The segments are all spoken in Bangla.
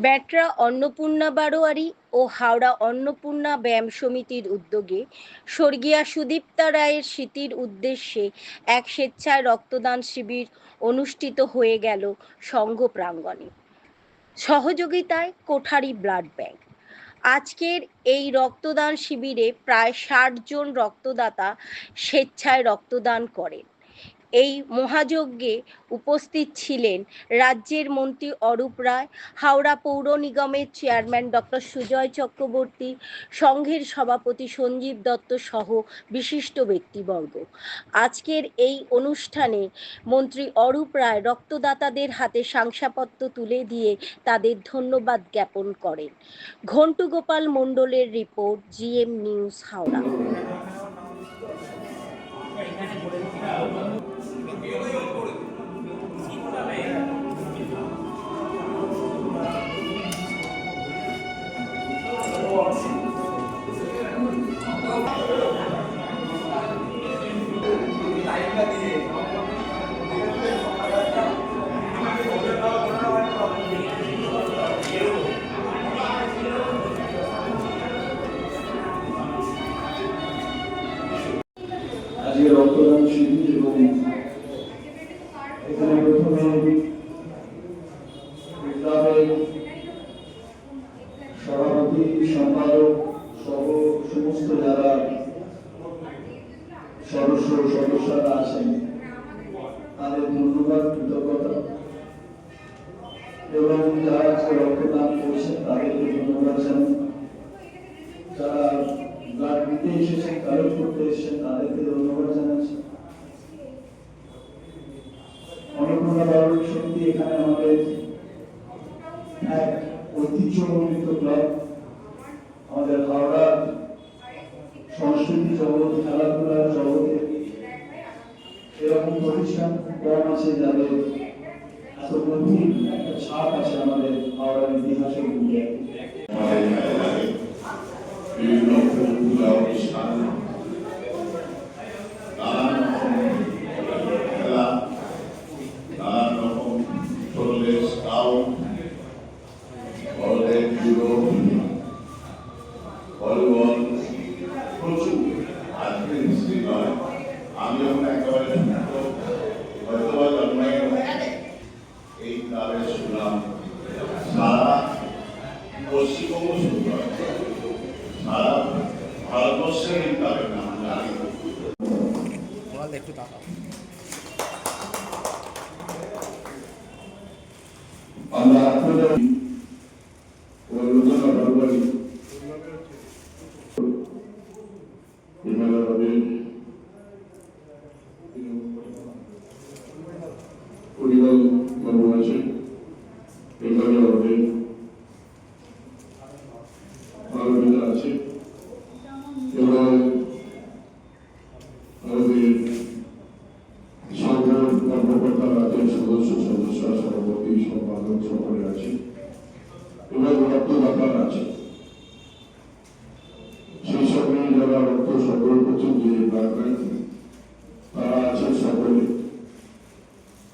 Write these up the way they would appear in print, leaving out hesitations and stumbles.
ব্যাটরা অন্নপূর্ণা বারোয়ারি ও হাওড়া অন্নপূর্ণা ব্যায়াম সমিতির উদ্যোগে স্বর্গীয়া সুদীপ্তা রায়ের স্মৃতির উদ্দেশ্যে এক স্বেচ্ছায় রক্তদান শিবির অনুষ্ঠিত হয়ে গেল সংঘ প্রাঙ্গণে। সহযোগিতায় কোঠারি ব্লাড ব্যাংক। আজকের এই রক্তদান শিবিরে প্রায় ৬০ জন রক্তদাতা স্বেচ্ছায় রক্তদান করেন। এই মহাযজ্ঞে উপস্থিত ছিলেন রাজ্যের মন্ত্রী অরূপ রায়, হাওড়া পৌর নিগমের চেয়ারম্যান ডক্টর সুজয় চক্রবর্তী, সংঘের সভাপতি সঞ্জীব দত্ত সহ বিশিষ্ট ব্যক্তিবর্গ। আজকের এই অনুষ্ঠানে মন্ত্রী অরূপ রায় রক্তদাতাদের হাতে শংসাপত্র তুলে দিয়ে তাদের ধন্যবাদ জ্ঞাপন করেন। ঘন্টু গোপাল মণ্ডলের রিপোর্ট, জিএম নিউজ, হাওড়া। আজকে রক্তদান শিবির এবং এখানে প্রথমে ক্লাবের সভাপতি, সম্পাদক সহ সমস্ত যারা সদস্যরা আছেন তাদের ধন্যবাদ, কৃতজ্ঞতা, এবং যারা আজকে রক্তদান করছেন তাদেরকে ধন্যবাদ জানাই। যারা ব্লাড দিতে এসেছেন, কালেক্ট করতে এসেছেন, তাদেরকে ধন্যবাদ জানাচ্ছি। অন্নপূর্ণা বারোয়ারি সমিতি এখানে আমাদের এক ঐতিহ্যমণ্ডিত ক্লাব। আমাদের হাওড়ার সংস্কৃতি জগৎ, খেলাধুলার জগতে এরকম প্রতিষ্ঠান কম আছে যাদের এত গভীর একটা ছাপ আছে আমাদের হাওড়ার ইতিহাসের বুকে। বিভিন্ন পূজা অনুষ্ঠান, নানান রকম খেলা, নানান রকম ছোটদের স্কাউট, বড়দের জুডো, ভলিবল, প্রচুর। আজকে হিস্ট্রি নয়, আমি যখন একেবারে হয়তো জন্মাই এই ক্লাবের সুনাম সারা পশ্চিমবঙ্গ শুরু হয়, সারা ভারতবর্ষের এই ক্লাবের নাম জানি। আমরা আপনাদের পরিবার বাবু আছে, এখানে আমাদের মানবিতা আছে, এবং আমাদের সংঘের কর্মকর্তা, রাজ্যের সদস্য, সভাপতি, সম্পাদক সকলে আছে, এবং রক্তদাতা আছে। সেই সঙ্গে যারা রক্ত সংগ্রহ করছেন, যে ব্লাড ব্যাংক, তারা আছে সকলে।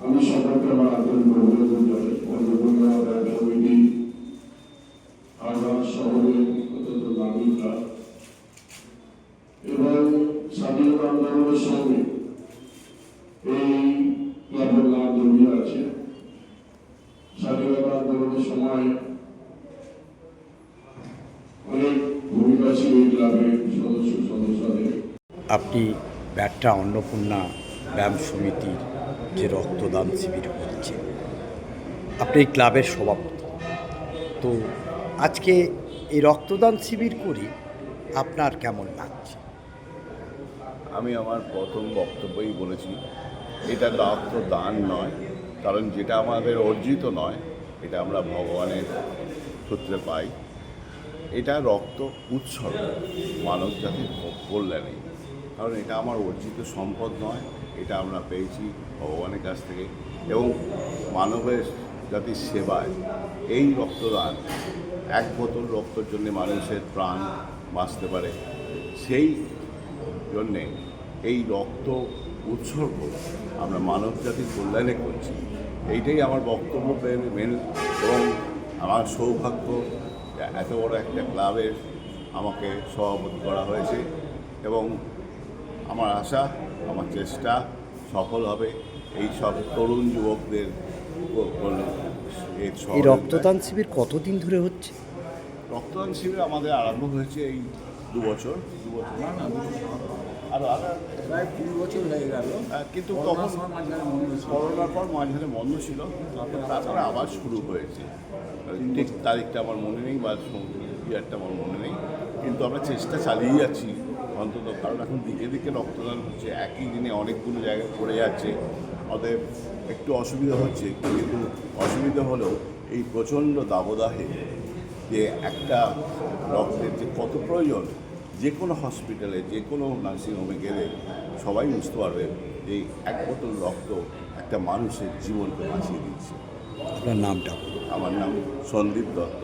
আমি সকলকে আমার আন্তরিক অভিনন্দন জানাই। অন্নপূর্ণা ব্যায়াম সমিতি হাওড়া শহরের অত্যন্ত নামী ক্লাব, এবং স্বাধীনতা আন্দোলনের সঙ্গে এই ক্লাবের নাম জড়িয়ে আছে। স্বাধীনতা আন্দোলনের সময় অনেক ভূমিকা ছিল এই ক্লাবের সদস্যদের। আপনি ব্যাটরা অন্নপূর্ণা ব্যায়াম সমিতির যে রক্তদান শিবির হচ্ছে, আপনি এই ক্লাবের সভাপতি, তো আজকে এই রক্তদান শিবির করে আপনার কেমন লাগছে? আমি আমার প্রথম বক্তব্যই বলেছি, এটা রক্তদান নয়, কারণ যেটা আমাদের অর্জিত নয়, এটা আমরা ভগবানের সূত্রে পাই। এটা রক্ত উৎসর্গ মানব জাতির কল্যাণে, কারণ এটা আমার অর্জিত সম্পদ নয়, এটা আমরা পেয়েছি ভগবানের কাছ থেকে, এবং মানবের জাতির সেবায় এই রক্তদান, এক বোতল রক্তের জন্য মানুষের প্রাণ বাঁচতে পারে, সেই জন্যে এই রক্ত উৎসর্গ আমরা মানব জাতির কল্যাণে করছি। এইটাই আমার বক্তব্য মেন, এবং আমার সৌভাগ্য যে এত বড় একটা ক্লাবের আমাকে সভাপতি করা হয়েছে এবং আমার আশা, আমার চেষ্টা সফল হবে এই সব তরুণ যুবকদের এই রক্তদান শিবির কতদিন ধরে হচ্ছে? রক্তদান শিবির আমাদের আরম্ভ হয়েছে এই 2 বছর না আরও প্রায় 2 বছর হয়ে গেল। কিন্তু তখন করোনার পর মাঝখানে বন্ধ ছিল, তারপরে আবার শুরু হয়েছে। ঠিক তারিখটা আমার মনে নেই বা ইয়ারটা আমার মনে নেই, কিন্তু আমরা চেষ্টা চালিয়ে যাচ্ছি অন্তত, কারণ এখন দিকে দিকে রক্তদান হচ্ছে, একই দিনে অনেকগুলো জায়গায় পড়ে যাচ্ছে, অতএব একটু অসুবিধা হচ্ছে। কিন্তু অসুবিধা হলেও এই প্রচণ্ড দাবদাহে যে একটা রক্তের যে কত প্রয়োজন, যে কোনো হসপিটালে যে কোনো নার্সিংহোমে গেলে সবাই বুঝতে পারবে যে এক বোতল রক্ত একটা মানুষের জীবনকে বাঁচিয়ে দিচ্ছে। আপনার নামটা? আমার নাম সন্দীপ দত্ত।